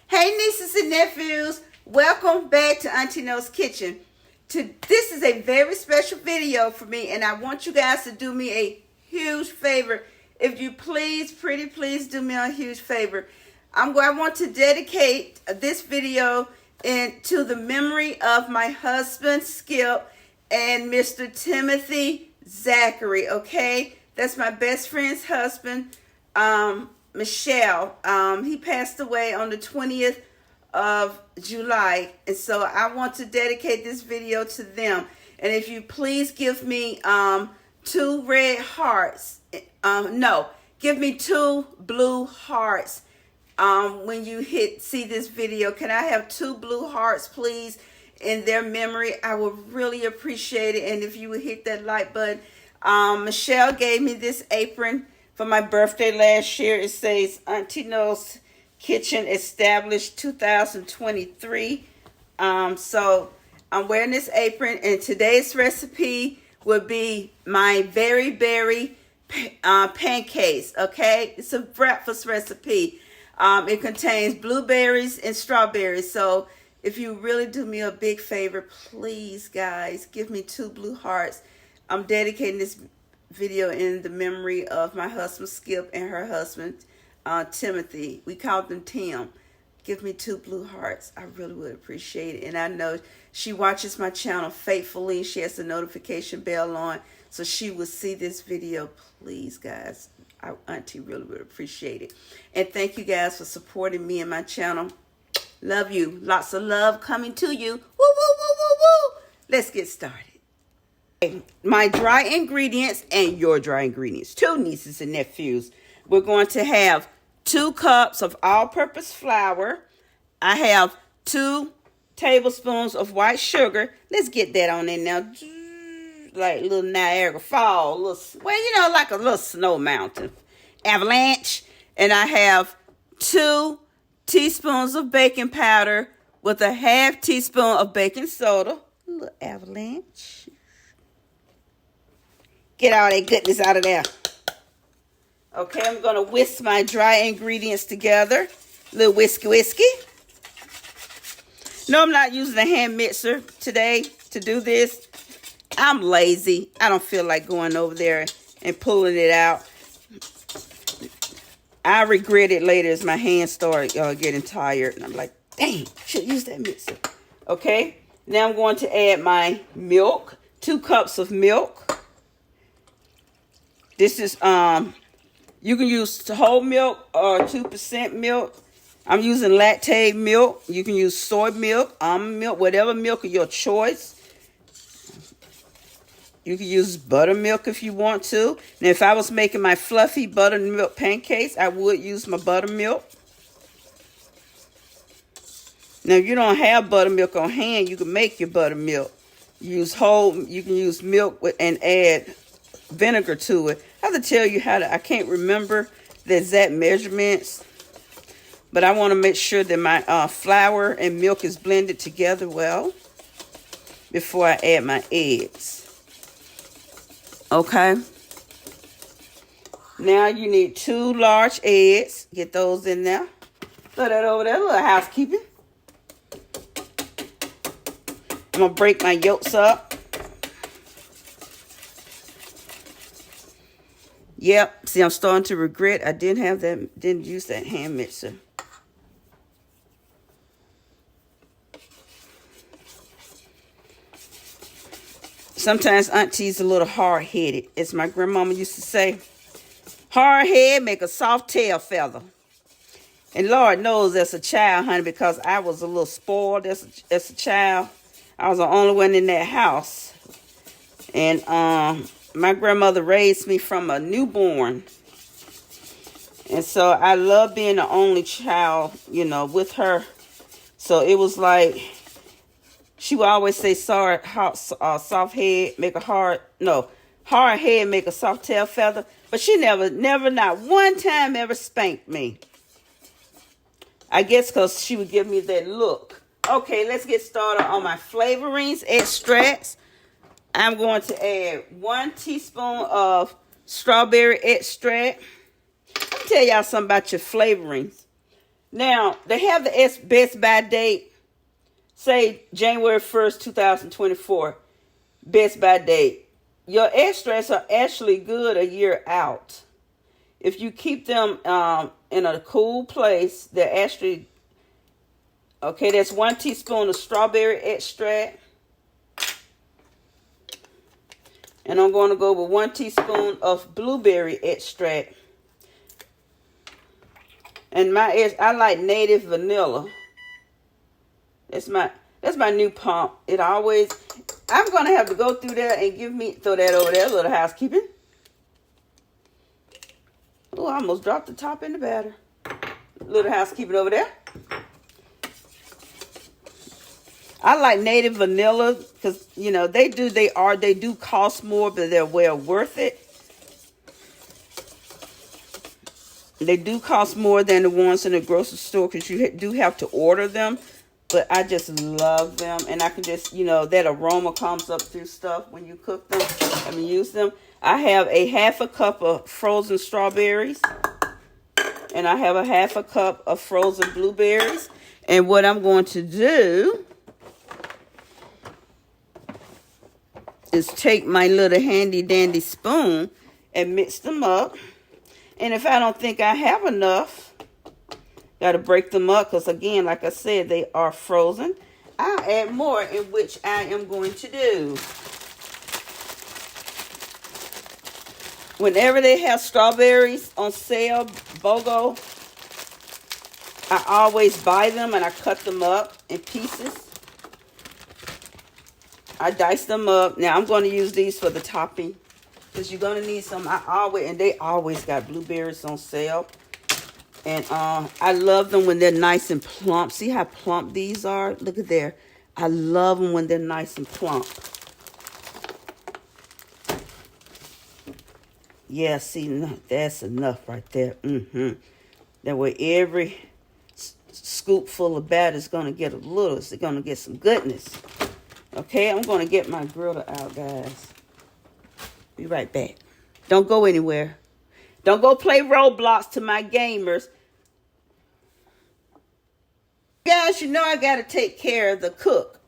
Hey nieces and nephews, welcome back to Auntie No's Kitchen. This is a very special video for me, and I want you guys to do me a huge favor. If you please, pretty please do me a huge favor. I want to dedicate this video to the memory of my husband, Skip, and Mr. Timothy Zachary, okay? That's my best friend's husband, Michelle. He passed away on the 20th of July, and so I want to dedicate this video to them. And if you please give me 2 red hearts, give me 2 blue hearts when you see this video. Can I have 2 blue hearts, please, in their memory? I would really appreciate it. And if you would hit that like button. Michelle gave me this apron for my birthday last year. It says Auntie No's Kitchen established 2023. So I'm wearing this apron, and today's recipe will be my berry pancakes. Okay, it's a breakfast recipe. It contains blueberries and strawberries. So if you really do me a big favor, please, guys, give me 2 blue hearts. I'm dedicating this video in the memory of my husband, Skip, and her husband, Timothy. We called them Tim. Give me 2 blue hearts. I really would appreciate it. And I know she watches my channel faithfully. She has the notification bell on, so she will see this video. Please, guys, our auntie really would appreciate it. And thank you guys for supporting me and my channel. Love you. Lots of love coming to you. Woo, woo, woo, woo, woo. Let's get started. My dry ingredients and your dry ingredients. 2 nieces and nephews. We're going to have 2 cups of all-purpose flour. I have 2 tablespoons of white sugar. Let's get that on in now. Like little Niagara Falls. Like a little snow mountain. Avalanche. And I have 2 teaspoons of baking powder with a half teaspoon of baking soda. A little avalanche. Get all that goodness out of there. Okay, I'm going to whisk my dry ingredients together. A little whiskey. No, I'm not using a hand mixer today to do this. I'm lazy. I don't feel like going over there and pulling it out. I regret it later as my hands start getting tired. And I'm like, dang, should use that mixer. Okay, now I'm going to add my milk. 2 cups of milk. This is, you can use whole milk or 2% milk. I'm using lactate milk. You can use soy milk, almond milk, whatever milk of your choice. You can use buttermilk if you want to. Now, if I was making my fluffy buttermilk pancakes, I would use my buttermilk. Now, if you don't have buttermilk on hand, you can make your buttermilk. You can use milk and add vinegar to it. I have to tell you I can't remember the exact measurements, but I want to make sure that my flour and milk is blended together well before I add my eggs. Okay. Now you need 2 large eggs. Get those in there. Throw that over there. A little housekeeping. I'm going to break my yolks up. Yep, see, I'm starting to regret I didn't use that hand mixer. Sometimes auntie's a little hard-headed. As my grandmama used to say, hard head make a soft tail feather. And Lord knows as a child, honey, because I was a little spoiled as a child. I was the only one in that house. And my grandmother raised me from a newborn. And so I love being the only child, with her. So it was like, she would always say, soft head make a hard head make a soft tail feather. But she never, not one time ever spanked me. I guess because she would give me that look. Okay, let's get started on my flavorings, extracts. I'm going to add 1 teaspoon of strawberry extract. Let me tell y'all something about your flavorings. Now, they have the best by date, say January 1st, 2024, best by date. Your extracts are actually good a year out. If you keep them in a cool place, they're actually, okay, that's 1 teaspoon of strawberry extract. And I'm going to go with 1 teaspoon of blueberry extract. And I like native vanilla. That's my new pump. I'm gonna have to go through there and throw that over there, a little housekeeping. Oh, I almost dropped the top in the batter. Little housekeeping over there. I like native vanilla because they do cost more, but they're well worth it. They do cost more than the ones in the grocery store because you do have to order them. But I just love them. And I can just, that aroma comes up through stuff when you cook them. Use them. I have a 1/2 cup of frozen strawberries. And I have a 1/2 cup of frozen blueberries. And what I'm going to do is take my little handy dandy spoon and mix them up. And if I don't think I have enough, got to break them up because, again, like I said, they are frozen. I'll add more, in which I am going to do. Whenever they have strawberries on sale, BOGO, I always buy them and I cut them up in pieces. I dice them up. Now, I'm going to use these for the topping because you're going to need some. They always got blueberries on sale. And I love them when they're nice and plump. See how plump these are? Look at there. I love them when they're nice and plump. Yeah, see, that's enough right there. That way every scoopful of batter is going to get it's going to get some goodness. Okay, I'm going to get my griller out, guys. Be right back. Don't go anywhere. Don't go play Roblox to my gamers. Guys, I got to take care of the cook.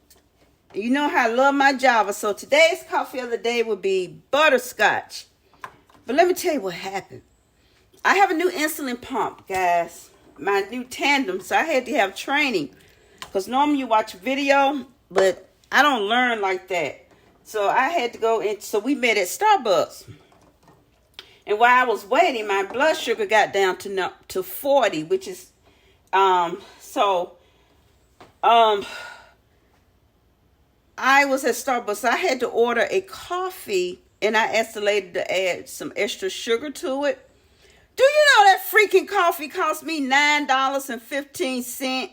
You know how I love my Java. So today's coffee of the day will be butterscotch. But let me tell you what happened. I have a new insulin pump, guys. My new tandem. So I had to have training. Because normally you watch a video, but I don't learn like that. So I had to go in. So we met at Starbucks. And while I was waiting, my blood sugar got down to 40, which is, I was at Starbucks. I had to order a coffee, and I estimated to add some extra sugar to it. Do you know that freaking coffee cost me $9.15?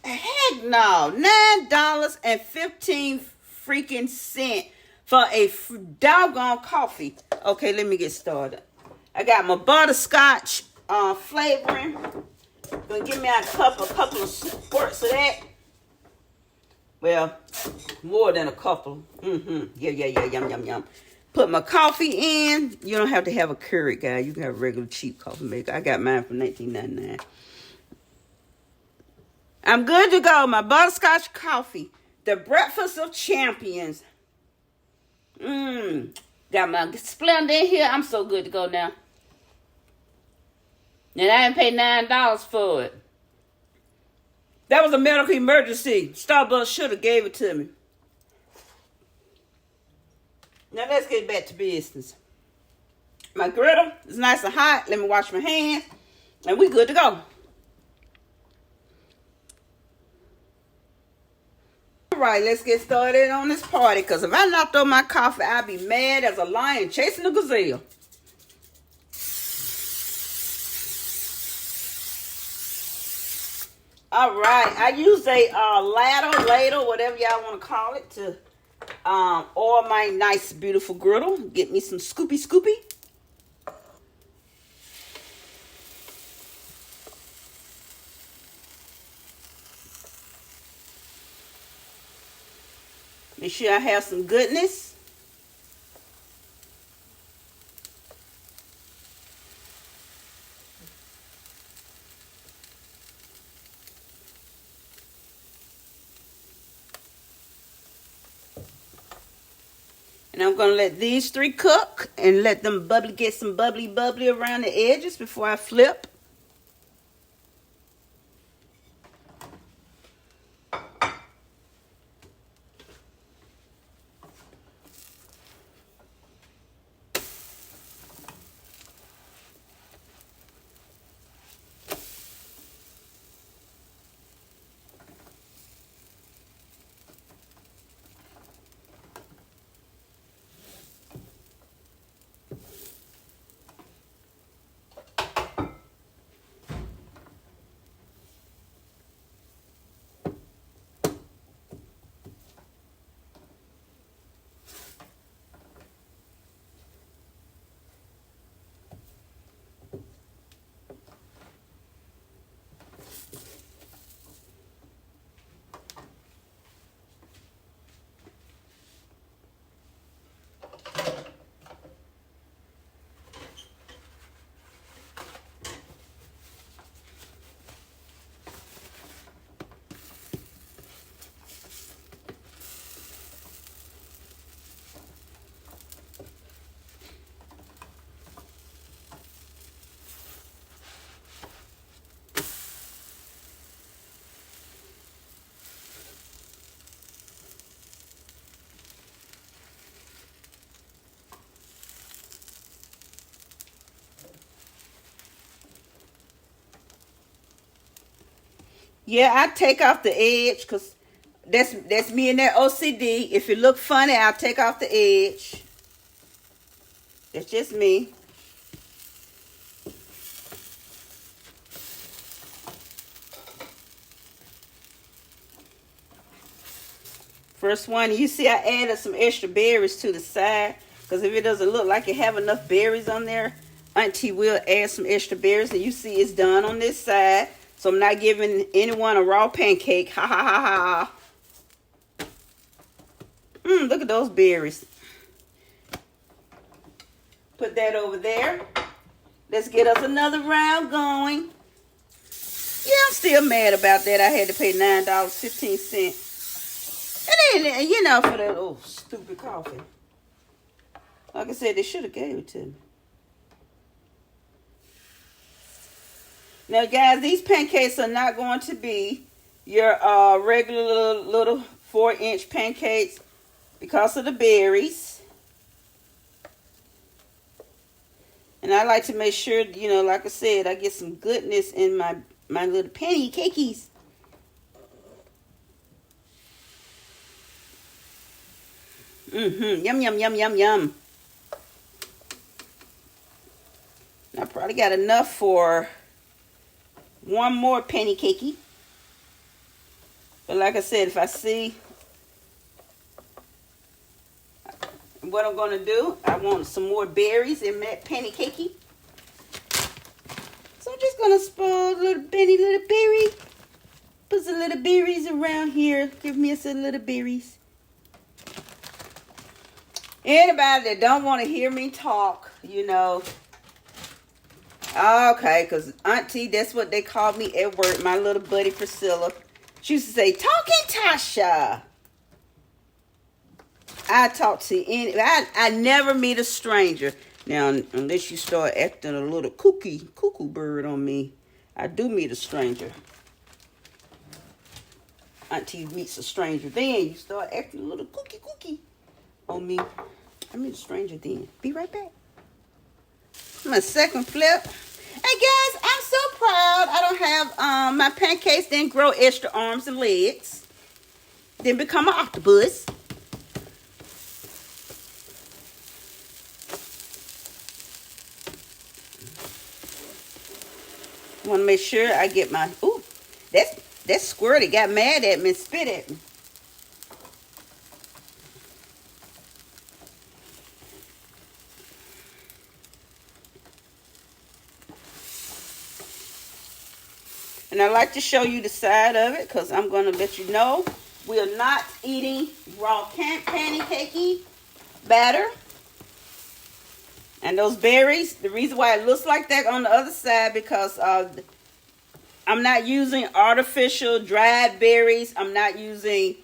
Heck no, $9.15 freaking cent for a doggone coffee. Okay, let me get started. I got my butterscotch flavoring. Gonna give me a couple of squirts of that. Well, more than a couple. Yeah, yum. Put my coffee in. You don't have to have a Keurig, guy. You can have a regular cheap coffee maker. I got mine from $19.99. I'm good to go. My butterscotch coffee. The breakfast of champions. Got my Splenda in here. I'm so good to go now. And I didn't pay $9 for it. That was a medical emergency. Starbucks should have gave it to me. Now let's get back to business. My griddle is nice and hot. Let me wash my hands. And we good to go. All right, let's get started on this party. Because if I knocked on my coffee, I'd be mad as a lion chasing a gazelle. All right, I use a ladle, whatever y'all want to call it, to oil my nice, beautiful griddle. Get me some scoopy. Make sure I have some goodness. And I'm going to let these 3 cook and let them get some bubbly around the edges before I flip. Yeah, I take off the edge because that's me and that OCD. If it look funny, I'll take off the edge. That's just me. First one, you see I added some extra berries to the side because if it doesn't look like it have enough berries on there, Auntie will add some extra berries. And you see it's done on this side. So I'm not giving anyone a raw pancake. Ha ha ha ha. Look at those berries. Put that over there. Let's get us another round going. Yeah, I'm still mad about that. I had to pay $9.15. And then, you know, for that old stupid coffee. Like I said, they should have gave it to me. Now, guys, these pancakes are not going to be your regular little 4-inch pancakes because of the berries. And I like to make sure, you know, like I said, I get some goodness in my little pancakes. Yum, yum, yum, yum, yum. I probably got enough for one more penny cakey. But like I said, if I see what I'm going to do, I want some more berries in that penny cakey. So I'm just going to spoil a little berry. Put some little berries around here. Give me some little berries. Anybody that don't want to hear me talk, you know. Okay, because Auntie, that's what they called me at work, my little buddy Priscilla. She used to say, "Talking Tasha." I talk to I never meet a stranger. Now, unless you start acting a little cuckoo bird on me, I do meet a stranger. Auntie meets a stranger, then you start acting a little cookie on me. I meet a stranger then. Be right back. My second flip. Hey guys, I'm so proud. I don't have my pancakes didn't grow extra arms and legs. Didn't become an octopus. I want to make sure I get my that squirty got mad at me and spit at me. And I like to show you the side of it because I'm going to let you know we are not eating raw pancakey batter. And those berries, the reason why it looks like that on the other side because I'm not using artificial dried berries. I'm not using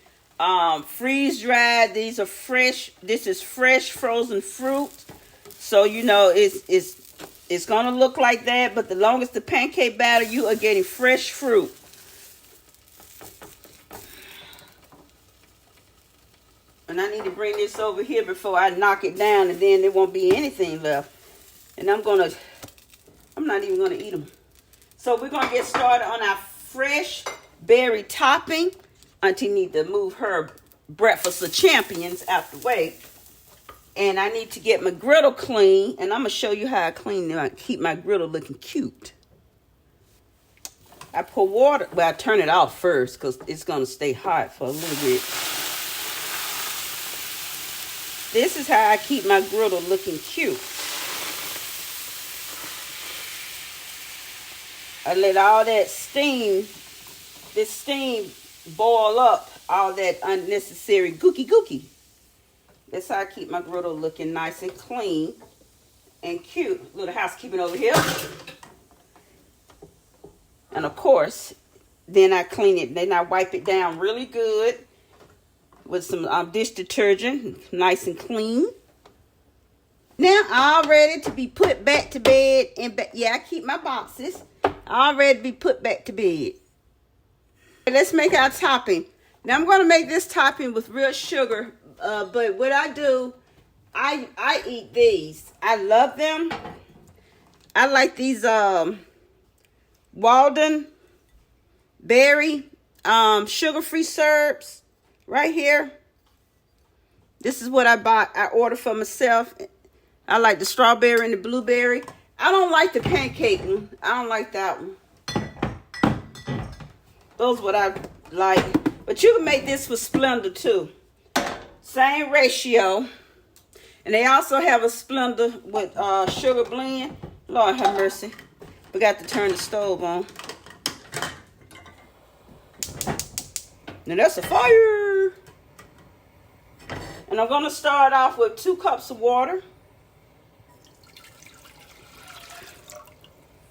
freeze dried. These are fresh. This is fresh frozen fruit. So you know it's gonna look like that, but the longest the pancake batter, you are getting fresh fruit. And I need to bring this over here before I knock it down, and then there won't be anything left. And I'm not even gonna eat them. So we're gonna get started on our fresh berry topping. Auntie need to move her breakfast of champions out the way. And I need to get my griddle clean. And I'm going to show you how I clean it. I keep my griddle looking cute. I pour water. Well, I turn it off first because it's going to stay hot for a little bit. This is how I keep my griddle looking cute. I let all that steam, this steam, boil up all that unnecessary gooky. That's how I keep my griddle looking nice and clean and cute. Little housekeeping over here. And of course, then I clean it. Then I wipe it down really good with some dish detergent, nice and clean. Now, all ready to be put back to bed. Yeah, I keep my boxes. All ready to be put back to bed. Let's make our topping. Now, I'm going to make this topping with real sugar. But what I do, I eat these. I love them. I like these Walden Berry sugar-free syrups right here. This is what I bought. I ordered for myself. I like the strawberry and the blueberry. I don't like the pancake one. I don't like that one. Those what I like. But you can make this for Splenda too. Same ratio. And they also have a Splenda with sugar blend. Lord have mercy. Forgot to turn the stove on. Now that's a fire. And I'm going to start off with 2 cups of water.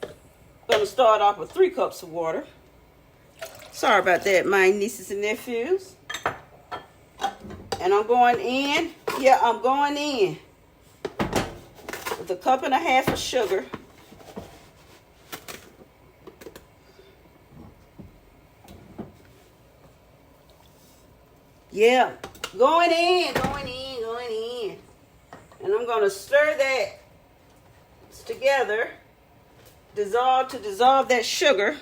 I'm going to start off with 3 cups of water. Sorry about that, my nieces and nephews. And I'm going in. Yeah, I'm going in with 1.5 cups of sugar. Yeah, going in. And I'm going to stir that together. Dissolve that sugar.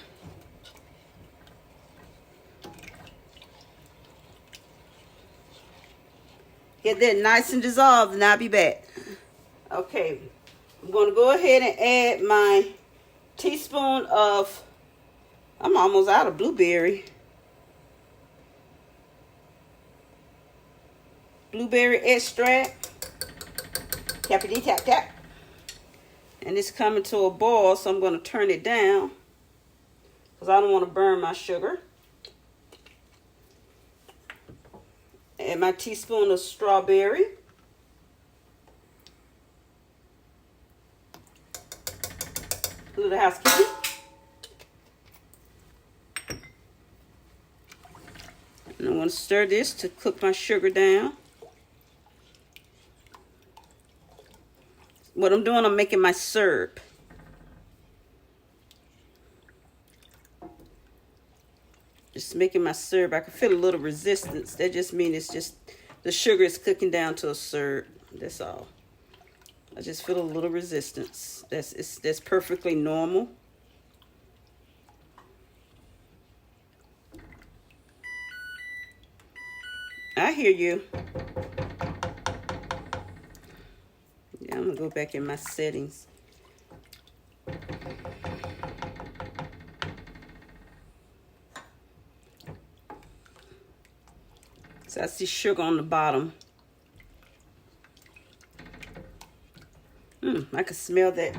Get that nice and dissolved, and I'll be back. Okay, I'm going to go ahead and add my teaspoon of, I'm almost out of blueberry extract. Tappity tap tap. And it's coming to a boil, so I'm going to turn it down because I don't want to burn my sugar. Add my teaspoon of strawberry. A little housekeeping. And I'm going to stir this to cook my sugar down. What I'm doing, I'm making my syrup. Just making my syrup. I can feel a little resistance. That just means it's just the sugar is cooking down to a syrup. That's all. I just feel a little resistance. That's perfectly normal. I hear you. Yeah, I'm gonna go back in my settings. So I see sugar on the bottom. I can smell that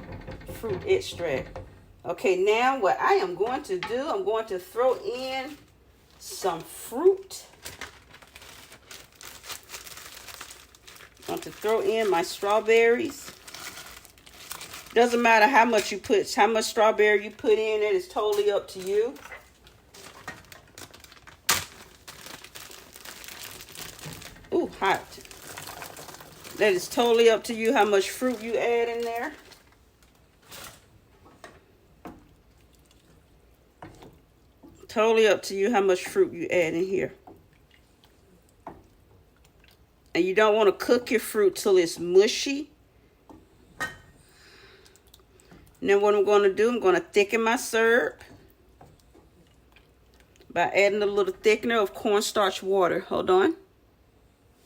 fruit extract. Okay, now what I am going to do, I'm going to throw in some fruit. I'm going to throw in my strawberries. Doesn't matter how much strawberry you put in, it is totally up to you. Ooh, hot. That is totally up to you how much fruit you add in there. Totally up to you how much fruit you add in here. And you don't want to cook your fruit till it's mushy. And then what I'm going to do, I'm going to thicken my syrup by adding a little thickener of cornstarch water. Hold on.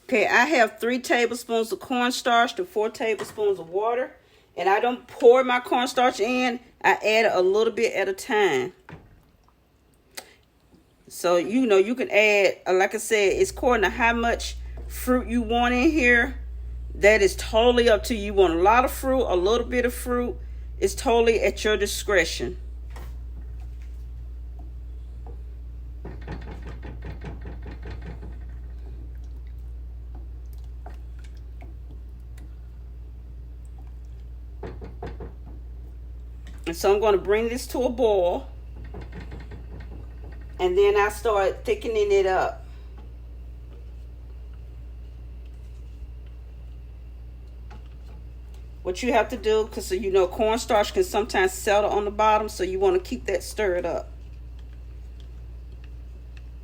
Okay, I have 3 tablespoons of cornstarch to 4 tablespoons of water. And I don't pour my cornstarch in. I add a little bit at a time. So, you know, you can add, like I said, it's according to how much fruit you want in here. That is totally up to you. You want a lot of fruit, a little bit of fruit. It's totally at your discretion. And so I'm going to bring this to a boil. And then I start thickening it up. What you have to do, because you know cornstarch can sometimes settle on the bottom, so you want to keep that stirred up.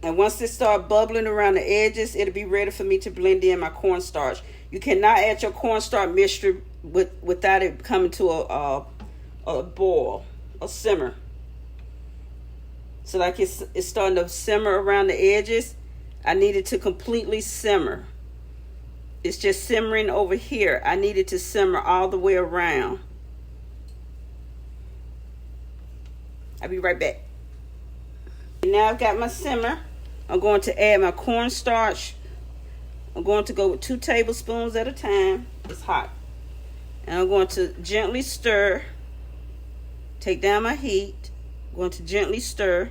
And once it starts bubbling around the edges, it'll be ready for me to blend in my cornstarch. You cannot add your cornstarch mixture without it coming to a boil, a simmer. So like it's starting to simmer around the edges. I need it to completely simmer. It's just simmering over here. I need it to simmer all the way around. I'll be right back. Now I've got my simmer. I'm going to add my cornstarch. I'm going to go with 2 tablespoons at a time. It's hot. And I'm going to gently stir. Take down my heat. I'm going to gently stir.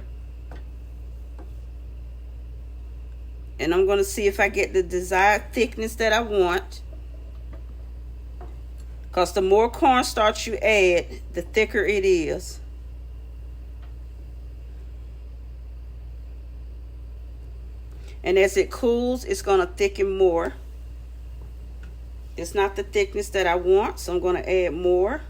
And I'm going to see if I get the desired thickness that I want. Because the more cornstarch you add, the thicker it is. And as it cools, it's going to thicken more. It's not the thickness that I want, so I'm going to add more.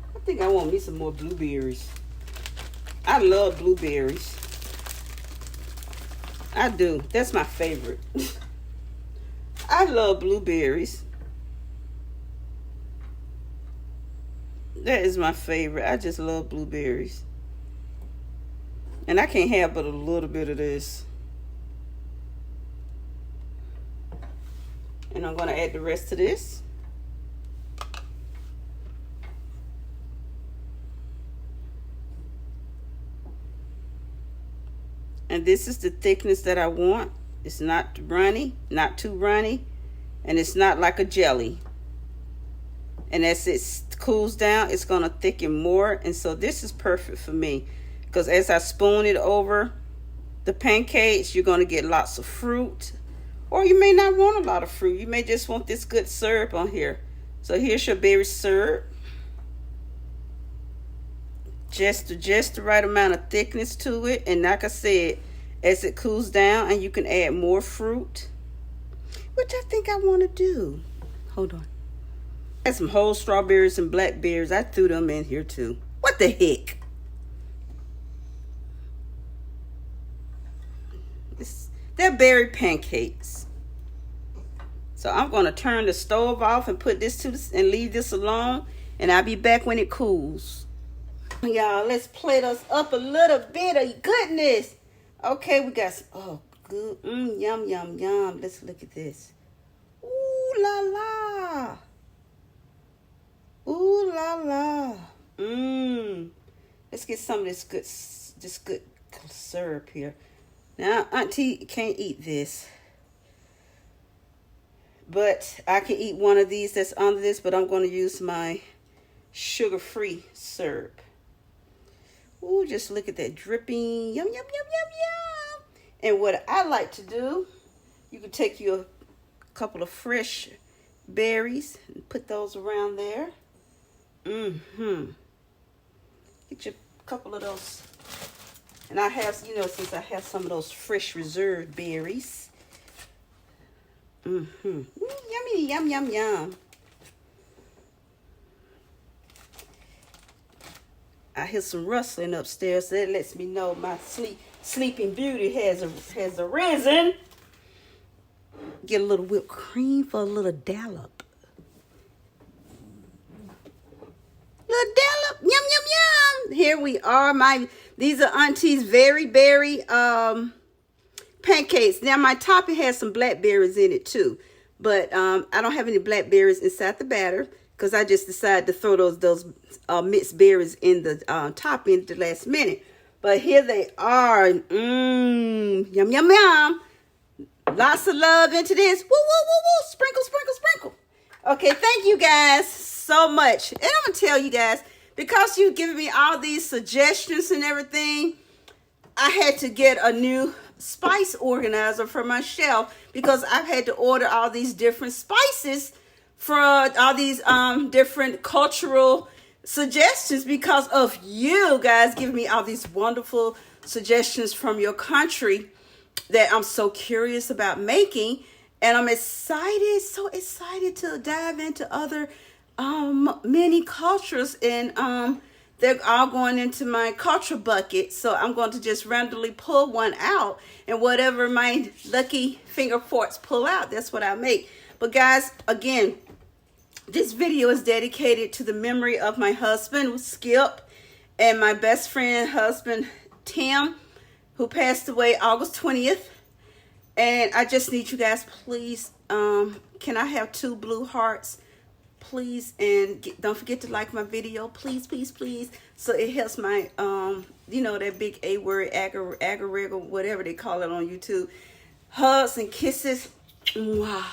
I think I want me some more blueberries. I love blueberries. I do. That's my favorite. I love blueberries. That is my favorite. I just love blueberries. And I can't have but a little bit of this. And I'm going to add the rest of this. And this is the thickness that I want. It's not runny, not too runny, and it's not like a jelly. And as it cools down, it's going to thicken more. And so this is perfect for me. Because as I spoon it over the pancakes, you're going to get lots of fruit. Or you may not want a lot of fruit. You may just want this good syrup on here. So here's your berry syrup. Just the right amount of thickness to it. And like I said, as it cools down, and you can add more fruit, which I think I want to do. Hold on. I had some whole strawberries and blackberries. I threw them in here too. What the heck? They're berry pancakes. So I'm going to turn the stove off and put this and leave this alone. And I'll be back when it cools. Y'all, let's plate us up a little bit of goodness. Okay, we got some, oh, good. Yum, yum, yum. Let's look at this. Ooh, la, la. Ooh, la, la. Let's get some of this good syrup here. Now, Auntie can't eat this. but I can eat one of these that's under this, but I'm going to use my sugar-free syrup. Ooh, just look at that dripping. Yum, yum, yum, yum, yum. And what I like to do, you can take your couple of fresh berries and put those around there. Get your couple of those. And I have, you know, since I have some of those fresh reserved berries. Ooh, yummy, yum, yum, yum. I hear some rustling upstairs, so that lets me know my sleeping beauty has arisen. Get a little whipped cream for a little dollop. Little dollop, yum, yum, yum. Here we are. These are Auntie's Very Berry pancakes. Now my topping has some blackberries in it too, but I don't have any blackberries inside the batter because I just decided to throw those mixed berries in the topping at the last minute. But here they are. Yum, yum, yum. Lots of love into this. Woo, woo, woo, woo. Sprinkle, sprinkle, sprinkle. Okay, thank you guys so much. And I'm going to tell you guys, because you've given me all these suggestions and everything, I had to get a new spice organizer for my shelf because I've had to order all these different spices for all these different cultural suggestions because of you guys giving me all these wonderful suggestions from your country that I'm so curious about making. And I'm excited, so excited to dive into other many cultures, and they're all going into my culture bucket. So I'm going to just randomly pull one out, and whatever my lucky finger forks pull out, that's what I make. But guys, again, this video is dedicated to the memory of my husband, Skip, and my best friend husband, Tim, who passed away August 20th. And I just need you guys, please, can I have 2 blue hearts, please? And don't forget to like my video, please, please, please. So it helps my, you know, that big A word, agar, whatever they call it on YouTube. Hugs and kisses. Wow.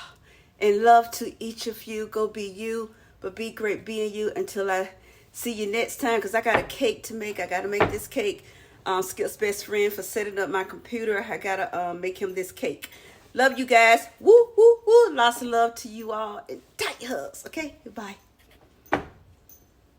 And love to each of you. Go be you, but be great being you until I see you next time, because I got a cake to make. I got to make this cake. Skip's best friend for setting up my computer. I got to make him this cake. Love you guys. Woo, woo, woo. Lots of love to you all. And tight hugs. Okay? Goodbye.